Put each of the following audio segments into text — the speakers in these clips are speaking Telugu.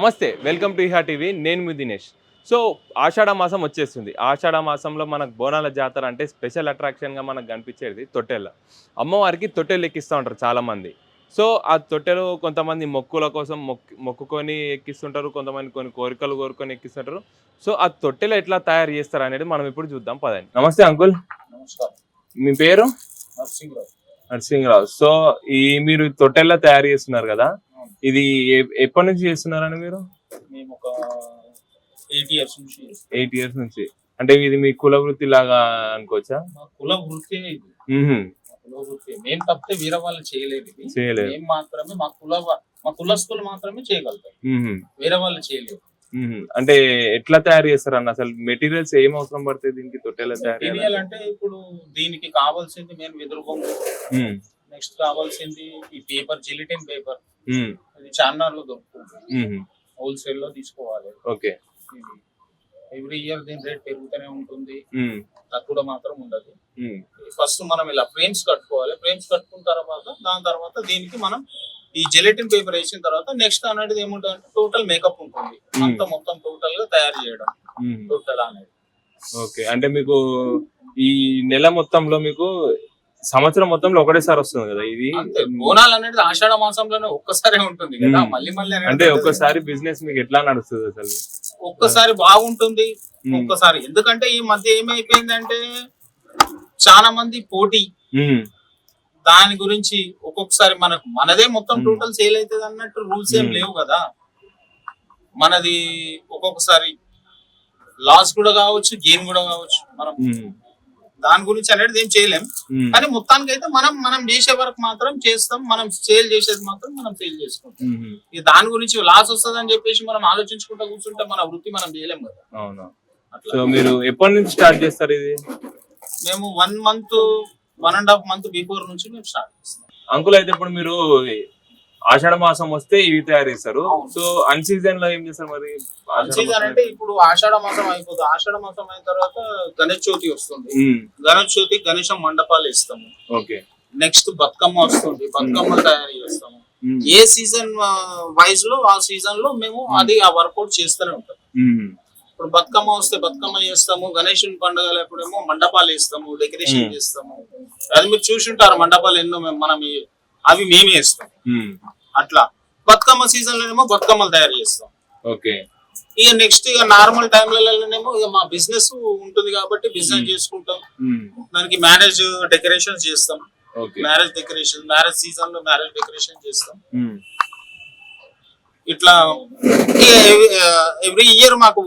నమస్తే, వెల్కమ్ టు ఇహా టీవీ. నేను మీ దినేష్. సో ఆషాఢ మాసం వచ్చేస్తుంది. ఆషాఢ మాసంలో మనకు బోనాల జాతర అంటే స్పెషల్ అట్రాక్షన్గా మనకు కనిపించేది తొట్టెల. అమ్మవారికి తొట్టెలు ఎక్కిస్తూ ఉంటారు చాలామంది. సో ఆ తొట్టెలు కొంతమంది మొక్కుల కోసం మొక్కుకొని ఎక్కిస్తుంటారు, కొంతమంది కొన్ని కోరికలు కోరుకొని ఎక్కిస్తుంటారు. సో ఆ తొట్టెలు ఎట్లా తయారు చేస్తారు అనేది మనం ఇప్పుడు చూద్దాం, పదండి. నమస్తే అంకుల్. నమస్కారం. మీ పేరు? నరసింహరావు. సో మీరు తొట్టెల్లా తయారు చేస్తున్నారు కదా, ఇది ఎప్పటి నుంచి చేస్తున్నారని మీరు? మేము ఒక 8 years నుంచి. 8 years నుంచి. అంటే ఇది మీ కుల వృత్తి లాగా అనుకోవచ్చా? మా కుల వృత్తి ఇది. కుల వృత్తి. మేము తప్పితే వేరే వాళ్ళు చేయలేదు ఇది. మేము మాత్రమే మా కులస్తులు మాత్రమే చేయగలుగుతారు. వేరే వాళ్ళు చేయలేరు. అంటే ఎట్లా తయారు చేస్తారు అన్న? అసలు మెటీరియల్స్ ఏం అవసరం పడుతుంది దీనికి తొట్టెల తయారు? మెటీరియల్ అంటే ఇప్పుడు దీనికి కావాల్సింది మేము వెదురు బొంగు, నెక్స్ట్ కావాల్సింది ఈ పేపర్, జిలిటిన్ పేపర్. అది చార్మినార్లో దొరుకుతుంది, హోల్సేల్ లో తీసుకోవాలి. ఓకే. ఎవ్రీ ఇయర్ దీని రేట్ పెరుగుతూనే ఉంటుంది, తక్కువ మాత్రం ఉండదు. ఫస్ట్ మనం ఇలా ఫ్రేమ్స్ కట్టుకోవాలి. ఫ్రేమ్స్ కట్టుకున్న తర్వాత దాని తర్వాత దీనికి మనం ఈ జెలటిన్ పేపర్ వేసిన తర్వాత నెక్స్ట్ అనేది ఏముంటుంది అంటే టోటల్ మేకప్ ఉంటుంది. అంత మొత్తం టోటల్ గా తయారు చేయడం టోటల్ అనేది. ఓకే. అంటే మీకు ఈ నెల మొత్తంలో మీకు సంవత్సరం మొత్తంలో ఒకటేసారి వస్తుంది కదా ఇది? బోనాలు అనేది ఆషాఢ మాసంలోనే ఒక్కసారి ఉంటుంది కదా, మళ్ళీ మళ్ళీ అంటే ఒక్కసారి బిజినెస్ మీకు ఎట్లా నడుస్తుంది అసలు? ఒక్కసారి బాగుంటుంది, ఒక్కసారి. ఎందుకంటే ఈ మధ్య ఏమైపోయిందంటే చాలా మంది పోటీ, దాని గురించి ఒక్కొక్కసారి మనదే మొత్తం టోటల్ సేల్ అవుతుంది అన్నట్టు రూల్స్ ఏం లేవు కదా. మనది ఒక్కొక్కసారి లాస్ కూడా కావచ్చు, గెయిన్ కూడా కావచ్చు. మనం దాని గురించి అనేది ఏం చేయలేం, కానీ మొత్తానికి అయితే మనం చేసే వరకు మాత్రం చేస్తాం. మనం సేల్ చేసేది మాత్రం మనం సేల్ చేసుకుంటాం. ఇక దాని గురించి లాస్ వస్తుంది అని చెప్పేసి మనం ఆలోచించుకుంటా కూర్చుంటే మన వృత్తి మనం చేయలేం కదా. అవును. సో మీరు ఎప్పటి నుంచి స్టార్ట్ చేస్తారు ఇది? మేము 1.5 month బిఫోర్ నుంచి మేము స్టార్ట్ చేస్తాం. అంకుల్, అయితే ఇప్పుడు మీరు ఆషాఢ మాసం వస్తే ఇవి తయారు చేస్తారు. సో అన్ సీజన్ లో ఏం చేస్తారు మరి? అన్ సీజన్ అంటే ఇప్పుడు ఆషాఢ మాసం అయిపోతుంది. ఆషాఢ మాసం అయిన తర్వాత గణేష్ చవితి వస్తుంది. గణేష్ చవితి గణేశం మండపాలు ఇస్తాము. ఓకే. నెక్స్ట్ బతుకమ్మ వస్తుంది, బతుకమ్మ తయారు చేస్తాము. ఏ సీజన్ వైజ్ లో ఆ సీజన్ లో మేము అది ఆ వర్కౌట్ చేస్తూనే ఉంటాం. ఇప్పుడు బతుకమ్మ వస్తే బతుకమ్మ చేస్తాము, గణేశుని పండుగలప్పుడేమో మండపాలు వేస్తాము, డెకరేషన్ చేస్తాము. అది మీరు చూసుంటారు, మండపాలు ఎన్నో మనం అవి మేమే ఇస్తాం. అట్లా బతుకమ్మ సీజన్ లోనేమో బతుకమ్మలు తయారు చేస్తాం. ఓకే. ఇక నెక్స్ట్ ఇక నార్మల్ టైంలలోనేమో ఇక మా బిజినెస్ ఉంటుంది కాబట్టి బిజినెస్ చేసుకుంటాం. దానికి మ్యారేజ్ డెకరేషన్ చేస్తాం. మ్యారేజ్ డెకరేషన్, మ్యారేజ్ సీజన్ లో మ్యారేజ్ డెకరేషన్ చేస్తాం. ఇట్లా ఎవ్రీ ఇయర్ మాకు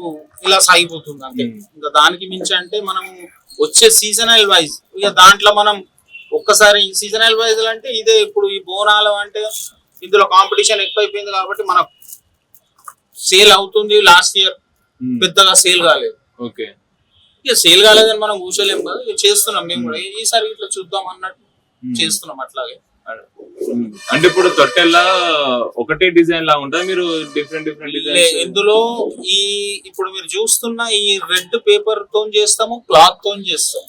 ఇలా సాగిపోతుంది అంతే. ఇంకా దానికి మించి అంటే మనం వచ్చే సీజనల్ వైజ్ ఇక దాంట్లో మనం ఒక్కసారి సీజనల్ వైజ్ అంటే ఇదే. ఇప్పుడు ఈ బోనాలు అంటే ఇందులో కాంపిటీషన్ ఎక్కువైపోయింది కాబట్టి మనకు సేల్ అవుతుంది. లాస్ట్ ఇయర్ పెద్దగా సేల్ కాలేదు. ఓకే. ఇక సేల్ కాలేదని మనం కూర్చోలేము కదా, ఇక చేస్తున్నాం మేము కూడా. ఈసారి ఇట్లా చూద్దాం అన్నట్టు చేస్తున్నాం. అట్లాగే అంటే ఇప్పుడు తొట్టెల్లా ఒకటే డిజైన్ లా ఉంటుంది, మీరు డిఫరెంట్ డిజైన్ ఇందులో ఇప్పుడు మీరు చూస్తున్న ఈ రెడ్ పేపర్ తో చేస్తాము, క్లాత్ తో చేస్తాం.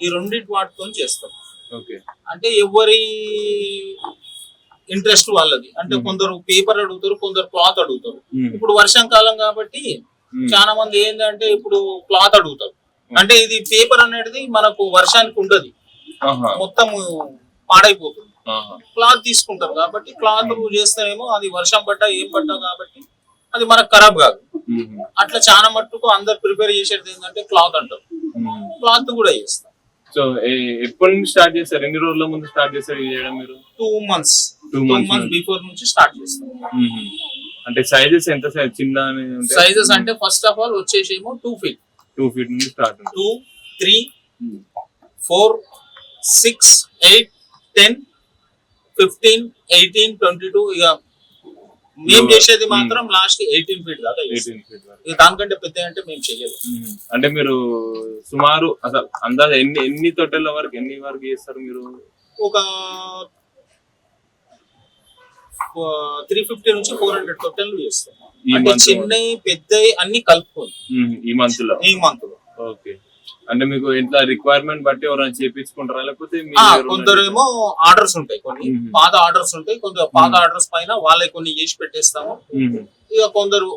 ఈ రెండింటి వాటితో చేస్తాం. అంటే ఎవరి ఇంట్రెస్ట్ వాళ్ళది. అంటే కొందరు పేపర్ అడుగుతారు, కొందరు క్లాత్ అడుగుతారు. ఇప్పుడు వర్షాకాలం కాబట్టి చాలా మంది ఏంటంటే ఇప్పుడు క్లాత్ అడుగుతారు. అంటే ఇది పేపర్ అనేది మనకు వర్షానికి ఉండదు, మొత్తం పాడైపోతుంది. క్లాత్ తీసుకుంటారు కాబట్టి క్లాత్ చేస్తేనేమో అది వర్షం పడ్డా ఏం పడ్డా కాబట్టి అది మనకు ఖరాబ్ కాదు. అట్లా చాలా మట్టుకు అందరు ప్రిపేర్ చేసేది ఏంటంటే క్లాత్ అంటారు. క్లాత్ కూడా చేస్తాం. సో ఎప్పటి నుంచి స్టార్ట్ చేస్తారు? ఎన్ని రోజుల ముందు స్టార్ట్ చేస్తారు చేయడం మీరు? 2 months బిఫోర్ నుంచి స్టార్ట్ చేస్తాం. అంటే సైజెస్ ఎంత సైజ్? చిన్న సైజెస్ అంటే ఫస్ట్ ఆఫ్ ఆల్ వచ్చేసేమో 2 feet. 2 feet నుంచి స్టార్ట్. 2, 3, 4, 6, 8, 10, 15, 18, 22. ఇక మేము చేసేది మాత్రం లాస్ట్ 18 feet దాకా. 18 feet ఇక దానికంటే పెద్ద అంటే మేము చెయ్యలేదు. అంటే మీరు సుమారు అసలు అందాజ ఎన్ని తొట్టెల వరకు ఎన్ని వరకు చేస్తారు మీరు? ఒక 350 నుంచి 400 తొట్టెలు చేస్తాం. అంటే చిన్నవి పెద్దవి అన్ని కలుపుకొని ఈ మంత్ లో. ఓకే. అంటే మీకు ఇంట్లో రిక్వైర్మెంట్ బట్టి ఎవరైనా చేపించుకుంటారా లేకపోతే కొందరేమో ఆర్డర్స్ ఉంటాయి, కొన్ని పాత ఆర్డర్స్ ఉంటాయి, కొందరు పాత ఆర్డర్స్ పైన వాళ్ళకి కొన్ని చేసి పెట్టేస్తాము. ఇక కొందరు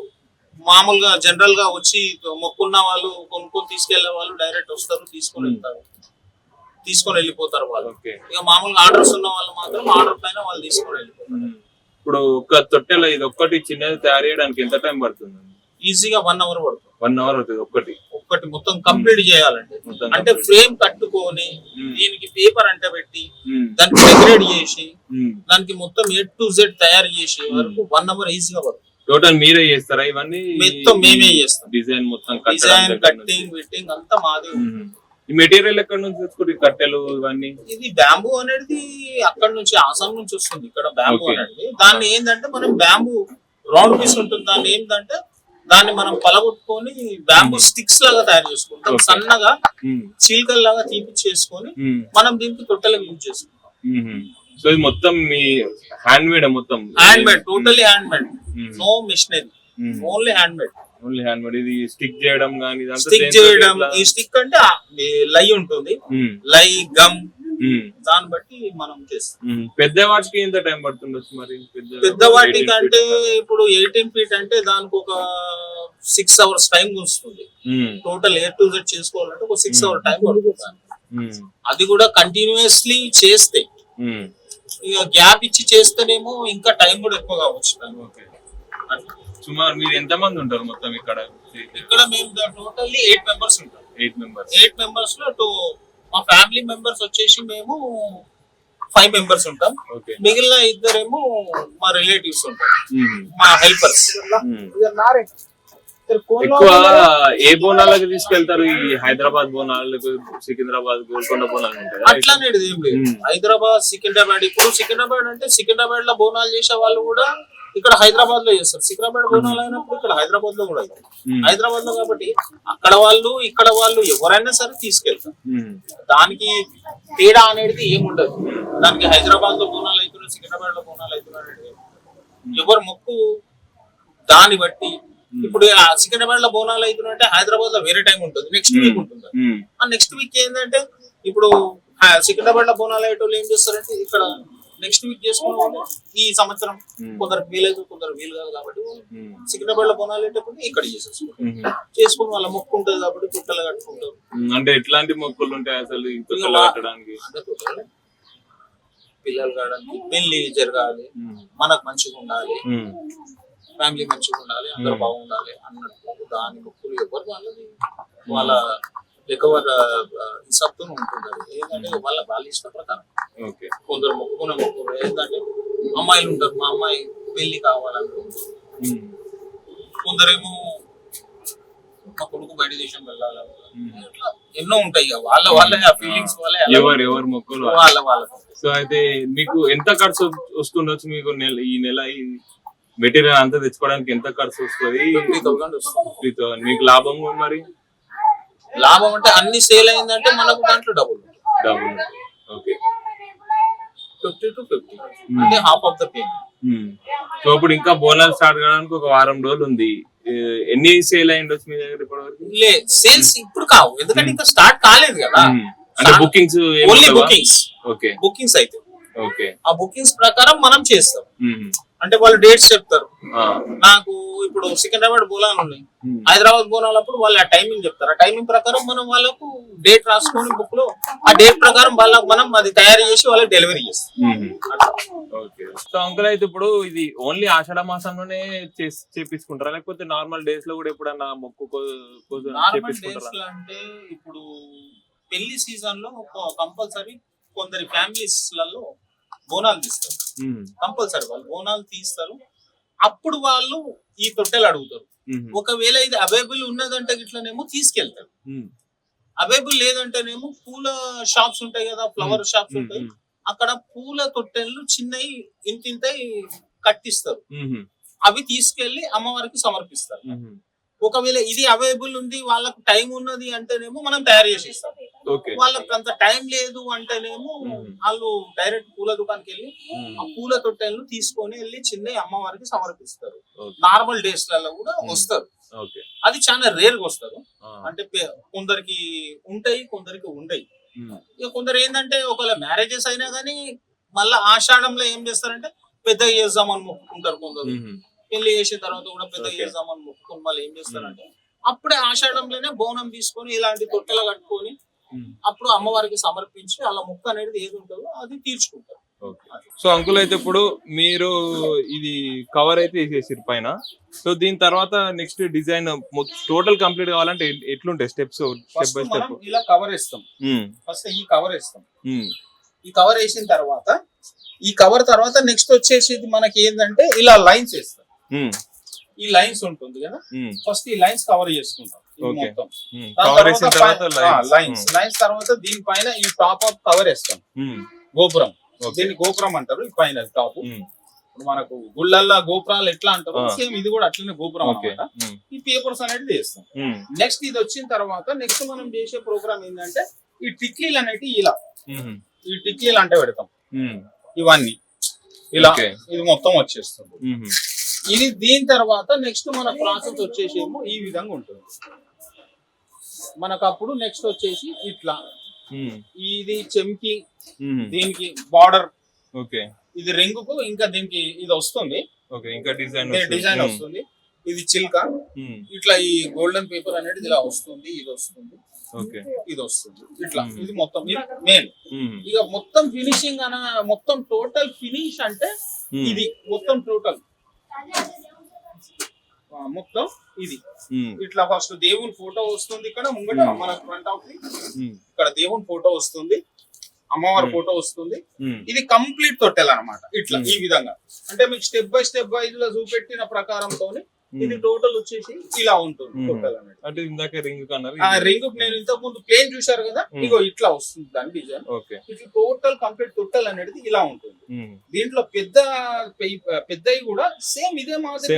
మామూలుగా జనరల్ గా వచ్చి మొక్కున్న వాళ్ళు కొనుక్కొని తీసుకెళ్లే వాళ్ళు డైరెక్ట్ వస్తారు, తీసుకొని వెళ్ళిపోతారు వాళ్ళు. ఇక మామూలుగా ఆర్డర్స్ ఉన్న వాళ్ళు మాత్రం ఆర్డర్ పైన వాళ్ళు తీసుకొని వెళ్ళిపోతారు. ఇప్పుడు ఒక తొట్టెలో ఇది ఒక్కటి చిన్నది తయారు చేయడానికి ఎంత టైం పడుతుంది? ఈజీగా 1 hour పడుతుంది. 1 hour అవుతుంది ఒక్కటి మొత్తం కంప్లీట్ చేయాలండి. అంటే ఫ్రేమ్ కట్టుకొని దీనికి పేపర్ అంటే పెట్టి దానికి డెకరేట్ చేసి దానికి మొత్తం A to Z తయారు చేసి వరకు 1 hour ఈజీగా పడుతుంది. టోటల్ మీరే చేస్తారా ఇవన్నీ? మొత్తం మేమే చేస్తాం. డిజైన్ మొత్తం కట్టింగ్ ఫిట్టింగ్ అంతా మాదే. ఈ మెటీరియల్ ఎక్కడ నుంచి తెచ్చుకోండి? కట్టెలు ఇవన్నీ? ఇది బ్యాంబూ అనేది అక్కడ నుంచి ఆసాం నుంచి వస్తుంది. ఇక్కడ బ్యాంబూ అనేది దాన్ని ఏంటంటే మనం బ్యాంబూ రౌండ్ పీస్ ఉంటుంది, దాన్ని ఏంటంటే దాన్ని మనం పలగొట్టుకొని బ్యాంబూ స్టిక్స్ లాగా తయారు చేసుకుంటాం. సన్నగా చీలికల్ లాగా తీపిచ్చేసుకొని మనం దీనికి తొట్టెలకు యూజ్ చేసుకుంటాం. సో ఇది మొత్తం మీ హ్యాండ్ మేడ్? మొత్తం hand made, totally hand made, no machinery, only hand made. ఇది స్టిక్ చేయడం గానీ ఈ స్టిక్ అంటే లై ఉంటుంది, లై గమ్, దాన్ని బట్టి మనం చేస్తాం. పెద్ద వాటికి ఎంత టైం పడుతుండొచ్చు మరి? పెద్ద వాటికి అంటే ఇప్పుడు 18 feet అంటే దానికి ఒక 6 hours టైం వస్తుంది. టోటల్ A to Z చేసుకోవాలంటే ఒక 6 hour టైం పడుతుంది. అది కూడా కంటిన్యూస్లీ చేస్తే, ఇక గ్యాప్ ఇచ్చి చేస్తేనేమో ఇంకా టైం కూడా ఎక్కువ కావచ్చు. సుమారు మీరు ఎంత మంది ఉంటారు మొత్తం ఇక్కడ? మేము టోటల్లీ 8 members ఉంటాం. 8 members లో మా ఫ్యామిలీ మెంబర్స్ వచ్చేసి మేము 5 members ఉంటాం. మిగిలిన ఇద్దరేమో మా రిలేటివ్స్ ఉంటాం, మా హెల్పర్స్. ఎక్కువ ఏ బోనాలకు తీసుకెళ్తారు? ఈ హైదరాబాద్ బోనాలకు, సికింద్రాబాద్, గోల్కొండ బోనాలు ఉంటాయి అట్లానేది ఏం లేదు. హైదరాబాద్, సికింద్రాబాద్. ఇప్పుడు సికింద్రాబాద్ అంటే సికింద్రాబాద్ లో బోనాలు చేసే వాళ్ళు కూడా ఇక్కడ హైదరాబాద్ లో చేస్తారు. సికింద్రాబాద్ బోనాలు అయినప్పుడు ఇక్కడ హైదరాబాద్ లో కూడా అవుతాయి. హైదరాబాద్ లో కాబట్టి అక్కడ వాళ్ళు ఇక్కడ వాళ్ళు ఎవరైనా సరే తీసుకెళ్తారు. దానికి తేడా అనేది ఏముండదు. దానికి హైదరాబాద్ లో బోనాలు అవుతున్నాయి, సికింద్రాబాద్ లో బోనాలు అవుతున్నాయి, ఎవరు మొక్కు దాన్ని బట్టి. ఇప్పుడు సికింద్రాబాద్ లో బోనాలు అవుతున్నాయంటే హైదరాబాద్ లో వేరే టైం ఉంటుంది, నెక్స్ట్ వీక్ ఉంటుంది. ఆ నెక్స్ట్ వీక్ ఏంటంటే ఇప్పుడు సికింద్రాబాద్ లో బోనాలు అయ్యేటోళ్ళు ఏం చేస్తారంటే ఇక్కడ నెక్స్ట్ వీక్ చేసుకున్న ఈ సంవత్సరం కొందరికి వీలేదు, కొందరు వీలు కాదు కాబట్టి సికింద్రాబాద్ లో బోనాలు అయ్యేటప్పుడు ఇక్కడ చేసుకుని వాళ్ళ మొక్కు ఉంటుంది కాబట్టి చుట్టలు కట్టుకుంటారు. అంటే ఎట్లాంటి మొక్కులు ఉంటాయి అసలు? పిల్లలు కావడానికి, పెళ్లి జరగాలి, మనకు మంచిగా ఉండాలి, ఫ్యామిలీ మంచిగా ఉండాలి, అందరూ బాగుండాలి అన్నట్టు దాని మొక్కులు ఎవరు వాళ్ళ రికవర్ సత్తు ఉంటుంది. ఏంటంటే వాళ్ళ ఇష్ట ప్రకారం కొందరు మొక్కుకునే మొక్కులు ఏంటంటే అమ్మాయిలు ఉంటారు, మా అమ్మాయి పెళ్లి కావాలనుకుంటారు, కొందరేమో మా కొడుకు బయట దేశం వెళ్ళాలి, ఎన్నో ఉంటాయి. వాళ్ళ ఫీలింగ్స్ ఎవరు మొక్కులు వాళ్ళ. సో అయితే మీకు ఎంత ఖర్చు వస్తుండొచ్చు? మీకు ఈ నెల మెటీరియల్ అంతా తెచ్చుకోవడానికి ఎంత ఖర్చు వస్తుంది? 50,000. మీకు లాభం మరి? లాభం అంటే అన్ని సేల్ అయిందంటే మనకు దాంట్లో డబుల్. ఓకే, 50 to 50 అంటే half of the payment. So ఇప్పుడు ఇంకా బోనాలు స్టార్ట్ కావడానికి ఒక వారం రోజులు ఉంది. ఎన్ని సేల్ అయ్యిండొచ్చు మీ దగ్గర ఇప్పటివరకు? సేల్స్ ఇప్పుడు కావు, ఎందుకంటే ఇంకా స్టార్ట్ కాలేదు కదా. అంటే bookings only bookings. Okay, bookings అయితే ఓకే, ఆ బుకింగ్స్ ప్రకారం మనం చేస్తాం. అంటే వాళ్ళు డేట్స్ చెప్తారు. నాకు ఇప్పుడు సికింద్రాబాద్ బోనాలు ఉన్నాయి, హైదరాబాద్ బోనాలు అప్పుడు వాళ్ళు ఆ టైమింగ్ చెప్తారు. ఆ టైమింగ్ ప్రకారం మనం వాళ్ళకు డేట్ రాసుకొని బుక్ లో ఆ డేట్ ప్రకారం వాళ్ళకి మనం అది తయారు చేసి వాళ్ళకి డెలివరీ చేస్తాం. సో అంకుల్ అయితే ఇప్పుడు ఇది ఓన్లీ ఆషాఢ మాసంలోనే చేపించుకుంటారా లేకపోతే నార్మల్ డేస్ లో కూడా ఎప్పుడన్నా మొక్కు అంటే ఇప్పుడు పెళ్లి సీజన్ లో కంపల్సరీ కొందరి ఫ్యామిలీస్ లలో బోనాలు తీస్తారు, కంపల్సరీ వాళ్ళు బోనాలు తీస్తారు. అప్పుడు వాళ్ళు ఈ తొట్టెలు అడుగుతారు. ఒకవేళ ఇది అవైలబుల్ ఉన్నదంటే ఇట్లనేమో తీసుకెళ్తారు, అవైలబుల్ లేదంటేనేమో పూల షాప్స్ ఉంటాయి కదా, ఫ్లవర్ షాప్స్ ఉంటాయి, అక్కడ పూల తొట్టెలు చిన్నవి ఇంతింతై కట్టిస్తారు. అవి తీసుకెళ్లి అమ్మవారికి సమర్పిస్తారు. ఒకవేళ ఇది అవైలబుల్ ఉంది, వాళ్ళకు టైం ఉన్నది అంటేనేమో మనం తయారు చేసి ఇస్తాం. వాళ్ళకి అంత టైం లేదు అంటేనేమో వాళ్ళు డైరెక్ట్ పూల దుకాణానికి వెళ్ళి ఆ పూల తొట్టెలను తీసుకొని వెళ్ళి చిన్న అమ్మవారికి సమర్పిస్తారు. నార్మల్ డేస్ లలో కూడా వస్తారు, అది చాలా రేర్ గా వస్తారు. అంటే కొందరికి ఉంటాయి, కొందరికి ఉండయి. ఇక కొందరు ఏంటంటే ఒకవేళ మ్యారేజెస్ అయినా కానీ మళ్ళీ ఆషాఢంలో ఏం చేస్తారంటే పెద్దగా చేద్దామని మొక్కుకుంటారు కొందరు. పెళ్లి చేసిన తర్వాత కూడా పెద్దగా చేద్దామని మొక్కుకొని మళ్ళీ ఏం చేస్తారంటే అప్పుడే ఆషాఢంలోనే బోనం తీసుకొని ఇలాంటి తొట్టెలు కట్టుకొని అప్పుడు అమ్మవారికి సమర్పించి అలా మొక్క అనేది ఏది ఉంటుందో అది తీర్చుకుంటారు. సో అంకుల్ అయితే ఇప్పుడు మీరు ఇది కవర్ అయితే వేసేసారు పైన. సో దీని తర్వాత నెక్స్ట్ డిజైన్ టోటల్ కంప్లీట్ కావాలంటే ఎట్లుంటాయి స్టెప్స్? స్టెప్ బై స్టెప్ ఇలా కవర్ వేస్తాం. ఫస్ట్ ఈ కవర్ వేస్తాం. ఈ కవర్ వేసిన తర్వాత ఈ కవర్ తర్వాత నెక్స్ట్ వచ్చేసి మనకి ఏంటంటే ఇలా లైన్స్ వేస్తాం. ఈ లైన్స్ ఉంటుంది కదా, ఫస్ట్ ఈ లైన్స్ కవర్ చేసుకుంటాం మొత్తం. లైన్స్ తర్వాత దీనిపైన ఈ టాప్ ఆఫ్ కవర్ వేస్తాం. గోపురం, దీన్ని గోపురం అంటారు. ఈ పైన టాప్ మనకు గుళ్ళల్లో గోపురాలు ఎట్లా అంటారు సేమ్ ఇది కూడా అట్లనే గోపురం అన్నమాట. ఈ పేపర్స్ అనేది వేస్తాం. నెక్స్ట్ ఇది వచ్చిన తర్వాత నెక్స్ట్ మనం చేసే ప్రోగ్రామ్ ఏంటంటే ఈ టిక్లీలు అనేవి ఇలా ఈ టిక్లీలు అంటే పెడతాం. ఇవన్నీ ఇలా ఇది మొత్తం వచ్చేస్తుంది. ఇది దీని తర్వాత నెక్స్ట్ మన ప్రాసెస్ వచ్చేసేమో ఈ విధంగా ఉంటుంది మనకు. అప్పుడు నెక్స్ట్ వచ్చేసి ఇట్లా ఇది చెంకి, దీనికి బార్డర్, ఇది రింగుకు ఇంకా దీనికి ఇది వస్తుంది, ఇంకా డిజైన్ వస్తుంది. ఇది చిల్క, ఇట్లా ఈ గోల్డెన్ పేపర్ అనేది ఇలా వస్తుంది, ఇది వస్తుంది, ఇది వస్తుంది, ఇట్లా ఇది మొత్తం మెయిన్. ఇక మొత్తం ఫినిషింగ్ అన్న మొత్తం టోటల్ ఫినిష్ అంటే ఇది మొత్తం టోటల్ మొత్తం ఇది ఇట్లా. ఫస్ట్ దేవుని ఫోటో వస్తుంది ఇక్కడ ముంగట మన ఫ్రంట్ ఆఫ్ ఇక్కడ దేవుని ఫోటో వస్తుంది, అమ్మవారి ఫోటో వస్తుంది. ఇది కంప్లీట్ తొట్టెలు అన్నమాట. ఇట్లా ఈ విధంగా అంటే మీకు స్టెప్ బై లో చూపెట్టిన ప్రకారంతో ఇది టోటల్ వచ్చేసి ఇలా ఉంటుంది టోటల్ అనేది. అంటే ఇందాక రింగ్ రింగ్ నేను ఇంతకు ముందు ప్లేన్ చూశారు కదా, ఇగో ఇట్లా వస్తుంది దాని డిజైన్. ఇట్లా టోటల్ కంప్లీట్ టోటల్ అనేది ఇలా ఉంటుంది. దీంట్లో పెద్దవి కూడా సేమ్ ఇదే మాదిరి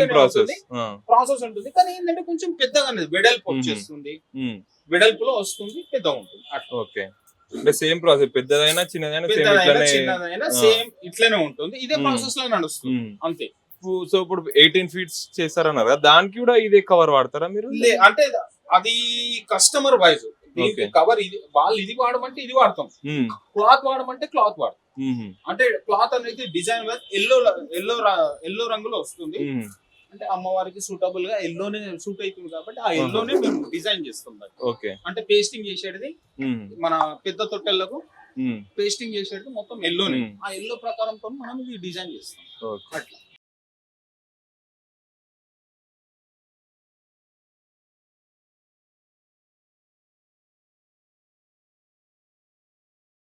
ప్రాసెస్ ఉంటుంది, కానీ ఏంటంటే కొంచెం పెద్దగా అనేది వెడల్పు వచ్చేస్తుంది, వెడల్పులో వస్తుంది, పెద్దగా ఉంటుంది. ఓకే, అంటే సేమ్ ప్రాసెస్, పెద్దదైనా చిన్నదైనా సేమ్ ఇట్లనే ఉంటుంది. ఇదే ప్రాసెస్ లో నడుస్తుంది అంతే. సో ఇప్పుడు 18 feet చేస్తారన్నారు కదా, దానికి కూడా ఇదే కవర్ వాడతారా మీరు? అంటే అది కస్టమర్ వైజ్ కవర్. ఇది వాళ్ళు ఇది వాడమంటే ఇది వాడతాం, క్లాత్ వాడమంటే క్లాత్ వాడతాం. అంటే క్లాత్ అనేది డిజైన్ వైజ్ ఎల్లో రంగులో వస్తుంది. అంటే అమ్మవారికి సూటబుల్ గా ఎల్లోనే సూట్ అవుతుంది కాబట్టి ఆ ఎల్లోనే మేము డిజైన్ చేస్తాం. అంటే పేస్టింగ్ చేసేది మన పెద్ద తొట్టెళ్లకు పేస్టింగ్ చేసేది మొత్తం ఎల్లోనే. ఆ ఎల్లో ప్రకారంతో మనం ఇది డిజైన్ చేస్తాం అట్లా.